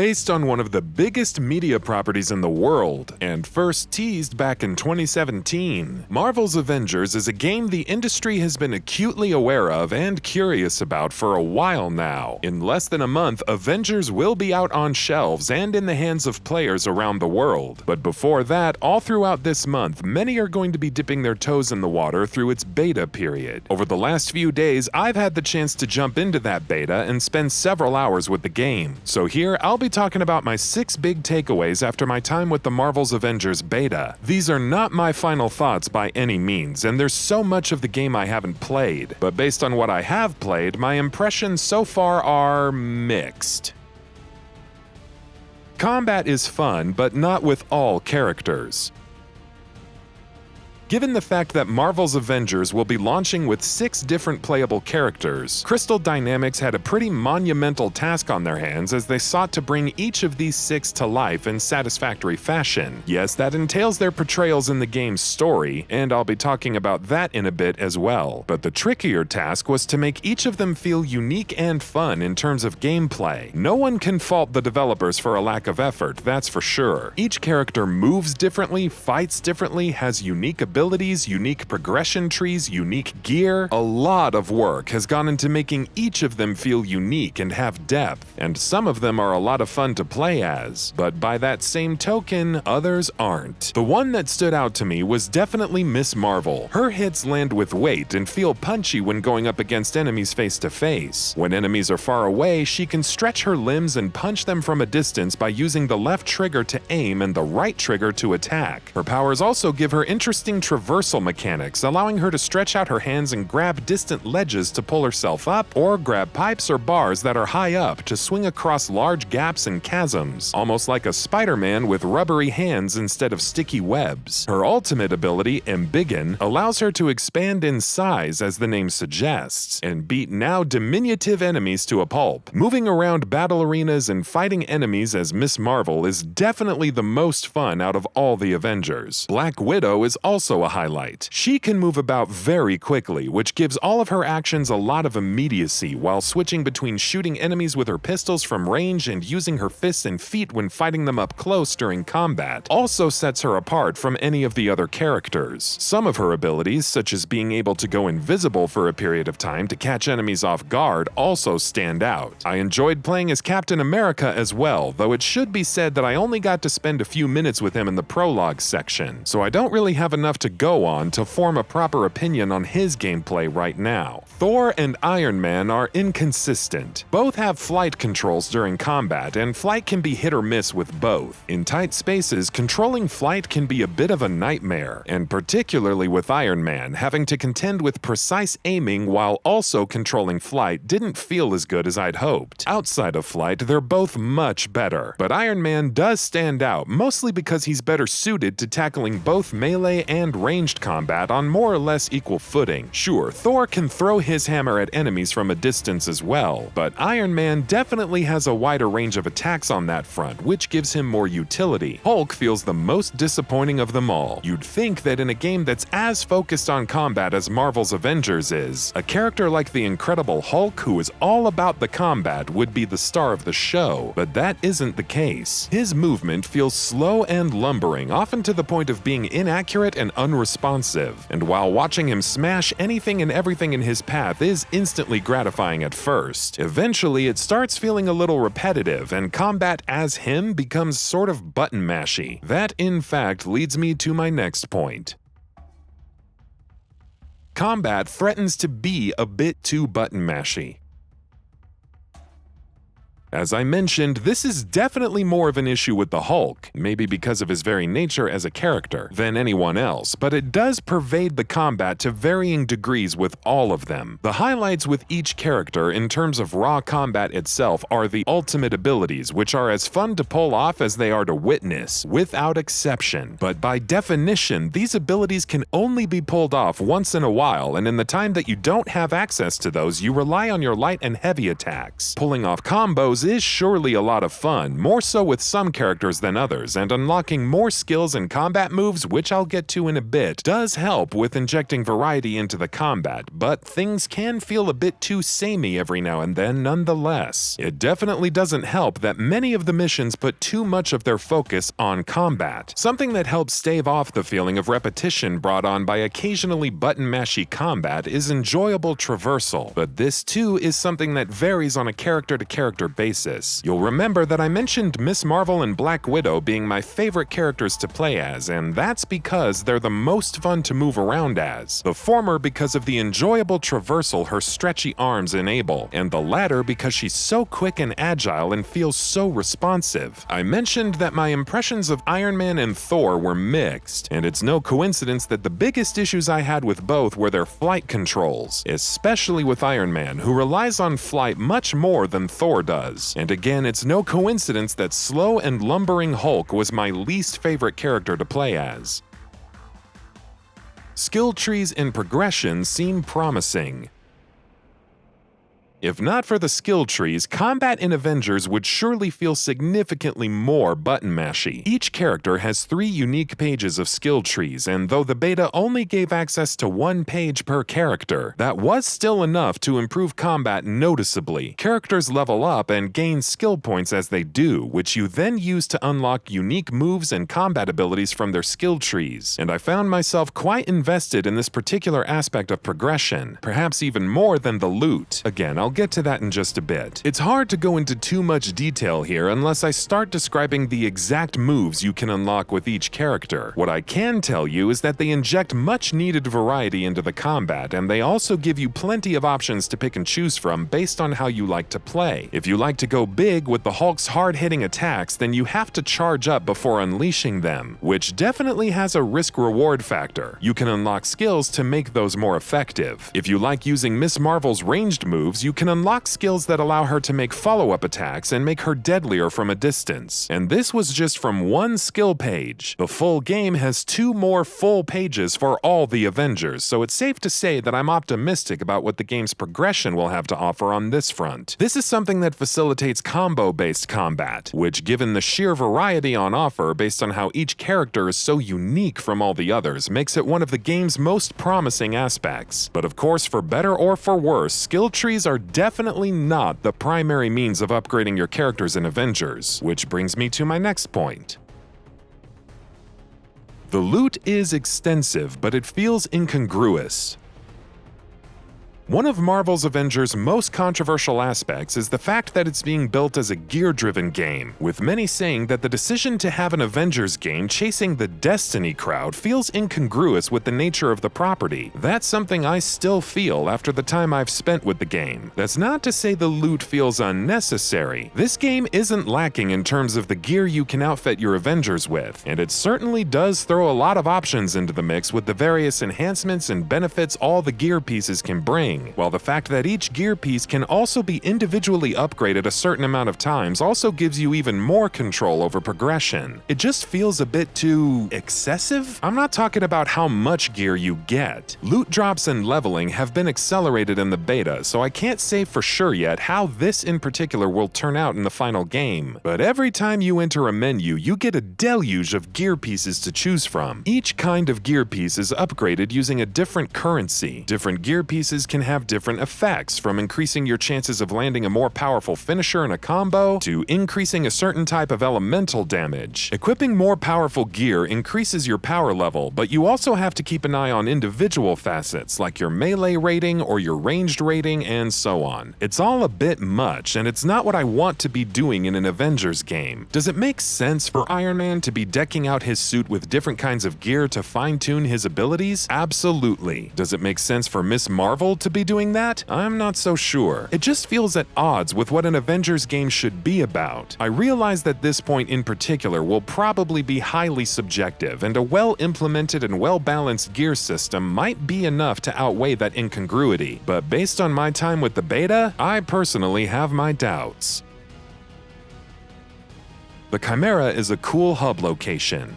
based on one of the biggest media properties in the world, and first teased back in 2017. Marvel's Avengers is a game the industry has been acutely aware of and curious about for a while now. In less than a month, Avengers will be out on shelves and in the hands of players around the world. But before that, all throughout this month, many are going to be dipping their toes in the water through its beta period. Over the last few days, I've had the chance to jump into that beta and spend several hours with the game. So here, I'll be talking about my 6 big takeaways after my time with the Marvel's Avengers beta. These are not my final thoughts by any means, and there's so much of the game I haven't played. But based on what I have played, my impressions so far are mixed. Combat is fun, but not with all characters. Given the fact that Marvel's Avengers will be launching with 6 different playable characters, Crystal Dynamics had a pretty monumental task on their hands as they sought to bring each of these 6 to life in satisfactory fashion. Yes, that entails their portrayals in the game's story, and I'll be talking about that in a bit as well. But the trickier task was to make each of them feel unique and fun in terms of gameplay. No one can fault the developers for a lack of effort, that's for sure. Each character moves differently, fights differently, has unique abilities, unique progression trees, unique gear. A lot of work has gone into making each of them feel unique and have depth, and some of them are a lot of fun to play as. But by that same token, others aren't. The one that stood out to me was definitely Miss Marvel. Her hits land with weight and feel punchy when going up against enemies face to face. When enemies are far away, she can stretch her limbs and punch them from a distance by using the left trigger to aim and the right trigger to attack. Her powers also give her interesting traversal mechanics, allowing her to stretch out her hands and grab distant ledges to pull herself up, or grab pipes or bars that are high up to swing across large gaps and chasms, almost like a Spider-Man with rubbery hands instead of sticky webs. Her ultimate ability, Embiggen, allows her to expand in size as the name suggests, and beat now diminutive enemies to a pulp. Moving around battle arenas and fighting enemies as Miss Marvel is definitely the most fun out of all the Avengers. Black Widow is also a highlight. She can move about very quickly, which gives all of her actions a lot of immediacy while switching between shooting enemies with her pistols from range and using her fists and feet when fighting them up close during combat. Also sets her apart from any of the other characters. Some of her abilities, such as being able to go invisible for a period of time to catch enemies off guard, also stand out. I enjoyed playing as Captain America as well, though it should be said that I only got to spend a few minutes with him in the prologue section, so I don't really have enough to go on to form a proper opinion on his gameplay right now. Thor and Iron Man are inconsistent. Both have flight controls during combat, and flight can be hit or miss with both. In tight spaces, controlling flight can be a bit of a nightmare, and particularly with Iron Man, having to contend with precise aiming while also controlling flight didn't feel as good as I'd hoped. Outside of flight, they're both much better, but Iron Man does stand out, mostly because he's better suited to tackling both melee and ranged combat on more or less equal footing. Sure, Thor can throw his hammer at enemies from a distance as well, but Iron Man definitely has a wider range of attacks on that front, which gives him more utility. Hulk feels the most disappointing of them all. You'd think that in a game that's as focused on combat as Marvel's Avengers is, a character like the Incredible Hulk, who is all about the combat, would be the star of the show, but that isn't the case. His movement feels slow and lumbering, often to the point of being inaccurate and unresponsive, and while watching him smash anything and everything in his path is instantly gratifying at first, eventually it starts feeling a little repetitive, and combat as him becomes sort of button-mashy. That, in fact, leads me to my next point. Combat threatens to be a bit too button-mashy. As I mentioned, this is definitely more of an issue with the Hulk, maybe because of his very nature as a character, than anyone else, but it does pervade the combat to varying degrees with all of them. The highlights with each character in terms of raw combat itself are the ultimate abilities, which are as fun to pull off as they are to witness, without exception. But by definition, these abilities can only be pulled off once in a while, and in the time that you don't have access to those, you rely on your light and heavy attacks. Pulling off combos Heroes is surely a lot of fun, more so with some characters than others, and unlocking more skills and combat moves, which I'll get to in a bit, does help with injecting variety into the combat, but things can feel a bit too samey every now and then nonetheless. It definitely doesn't help that many of the missions put too much of their focus on combat, something that helps stave off the feeling of repetition brought on by occasionally button-mashy combat is enjoyable traversal, but this too is something that varies on a character-to-character basis. You'll remember that I mentioned Miss Marvel and Black Widow being my favorite characters to play as, and that's because they're the most fun to move around as. The former because of the enjoyable traversal her stretchy arms enable, and the latter because she's so quick and agile and feels so responsive. I mentioned that my impressions of Iron Man and Thor were mixed, and it's no coincidence that the biggest issues I had with both were their flight controls, especially with Iron Man, who relies on flight much more than Thor does. And again, it's no coincidence that slow and lumbering Hulk was my least favorite character to play as. Skill trees and progression seem promising. If not for the skill trees, combat in Avengers would surely feel significantly more button-mashy. Each character has 3 unique pages of skill trees, and though the beta only gave access to 1 page per character, that was still enough to improve combat noticeably. Characters level up and gain skill points as they do, which you then use to unlock unique moves and combat abilities from their skill trees, and I found myself quite invested in this particular aspect of progression, perhaps even more than the loot. Again, I'll get to that in just a bit. It's hard to go into too much detail here unless I start describing the exact moves you can unlock with each character. What I can tell you is that they inject much needed variety into the combat, and they also give you plenty of options to pick and choose from based on how you like to play. If you like to go big with the Hulk's hard-hitting attacks, then you have to charge up before unleashing them, which definitely has a risk-reward factor. You can unlock skills to make those more effective. If you like using Miss Marvel's ranged moves, you can unlock skills that allow her to make follow-up attacks and make her deadlier from a distance. And this was just from 1 skill page. The full game has 2 more full pages for all the Avengers, so it's safe to say that I'm optimistic about what the game's progression will have to offer on this front. This is something that facilitates combo-based combat, which, given the sheer variety on offer based on how each character is so unique from all the others, makes it one of the game's most promising aspects. But of course, for better or for worse, skill trees are definitely not the primary means of upgrading your characters in Avengers, which brings me to my next point. The loot is extensive, but it feels incongruous. One of Marvel's Avengers' most controversial aspects is the fact that it's being built as a gear-driven game, with many saying that the decision to have an Avengers game chasing the Destiny crowd feels incongruous with the nature of the property. That's something I still feel after the time I've spent with the game. That's not to say the loot feels unnecessary. This game isn't lacking in terms of the gear you can outfit your Avengers with, and it certainly does throw a lot of options into the mix with the various enhancements and benefits all the gear pieces can bring. While the fact that each gear piece can also be individually upgraded a certain amount of times also gives you even more control over progression. It just feels a bit too excessive? I'm not talking about how much gear you get. Loot drops and leveling have been accelerated in the beta, so I can't say for sure yet how this in particular will turn out in the final game. But every time you enter a menu, you get a deluge of gear pieces to choose from. Each kind of gear piece is upgraded using a different currency. Different gear pieces can have different effects, from increasing your chances of landing a more powerful finisher in a combo to increasing a certain type of elemental damage. Equipping more powerful gear increases your power level, but you also have to keep an eye on individual facets like your melee rating or your ranged rating and so on. It's all a bit much, and it's not what I want to be doing in an Avengers game. Does it make sense for Iron Man to be decking out his suit with different kinds of gear to fine-tune his abilities? Absolutely. Does it make sense for Miss Marvel to be doing that? I'm not so sure. It just feels at odds with what an Avengers game should be about. I realize that this point in particular will probably be highly subjective, and a well-implemented and well-balanced gear system might be enough to outweigh that incongruity, but based on my time with the beta, I personally have my doubts. The Chimera is a cool hub location.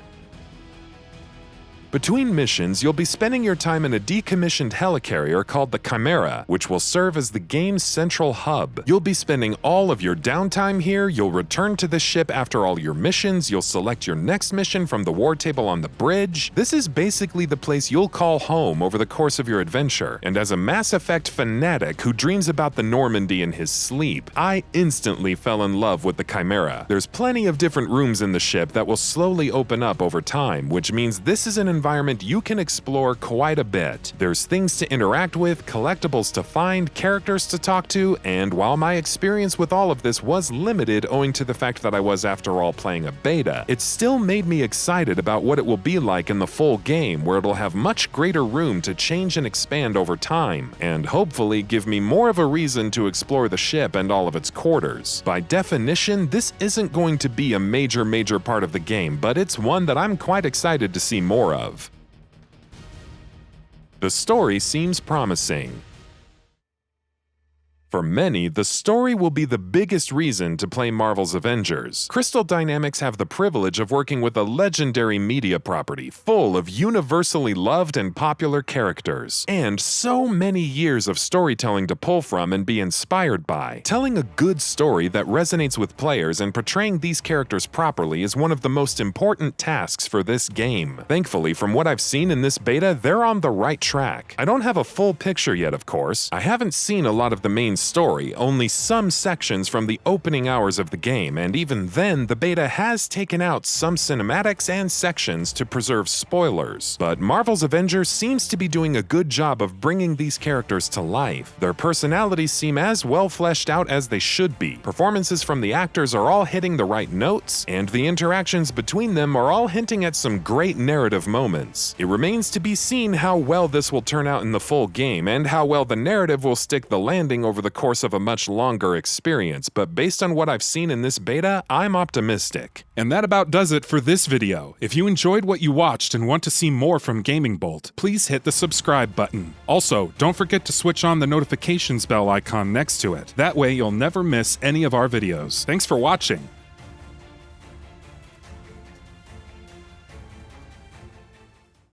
Between missions, you'll be spending your time in a decommissioned helicarrier called the Chimera, which will serve as the game's central hub. You'll be spending all of your downtime here, you'll return to the ship after all your missions, you'll select your next mission from the war table on the bridge. This is basically the place you'll call home over the course of your adventure, and as a Mass Effect fanatic who dreams about the Normandy in his sleep, I instantly fell in love with the Chimera. There's plenty of different rooms in the ship that will slowly open up over time, which means this is an environment you can explore quite a bit. There's things to interact with, collectibles to find, characters to talk to, and while my experience with all of this was limited owing to the fact that I was after all playing a beta, it still made me excited about what it will be like in the full game, where it'll have much greater room to change and expand over time, and hopefully give me more of a reason to explore the ship and all of its quarters. By definition, this isn't going to be a major part of the game, but it's one that I'm quite excited to see more of. The story seems promising. For many, the story will be the biggest reason to play Marvel's Avengers. Crystal Dynamics have the privilege of working with a legendary media property full of universally loved and popular characters, and so many years of storytelling to pull from and be inspired by. Telling a good story that resonates with players and portraying these characters properly is one of the most important tasks for this game. Thankfully, from what I've seen in this beta, they're on the right track. I don't have a full picture yet, of course. I haven't seen a lot of the main story, only some sections from the opening hours of the game, and even then, the beta has taken out some cinematics and sections to preserve spoilers. But Marvel's Avengers seems to be doing a good job of bringing these characters to life. Their personalities seem as well fleshed out as they should be. Performances from the actors are all hitting the right notes, and the interactions between them are all hinting at some great narrative moments. It remains to be seen how well this will turn out in the full game, and how well the narrative will stick the landing over the course of a much longer experience, but based on what I've seen in this beta, I'm optimistic. And that about does it for this video. If you enjoyed what you watched and want to see more from Gaming Bolt, please hit the subscribe button. Also, don't forget to switch on the notifications bell icon next to it. That way you'll never miss any of our videos. Thanks for watching.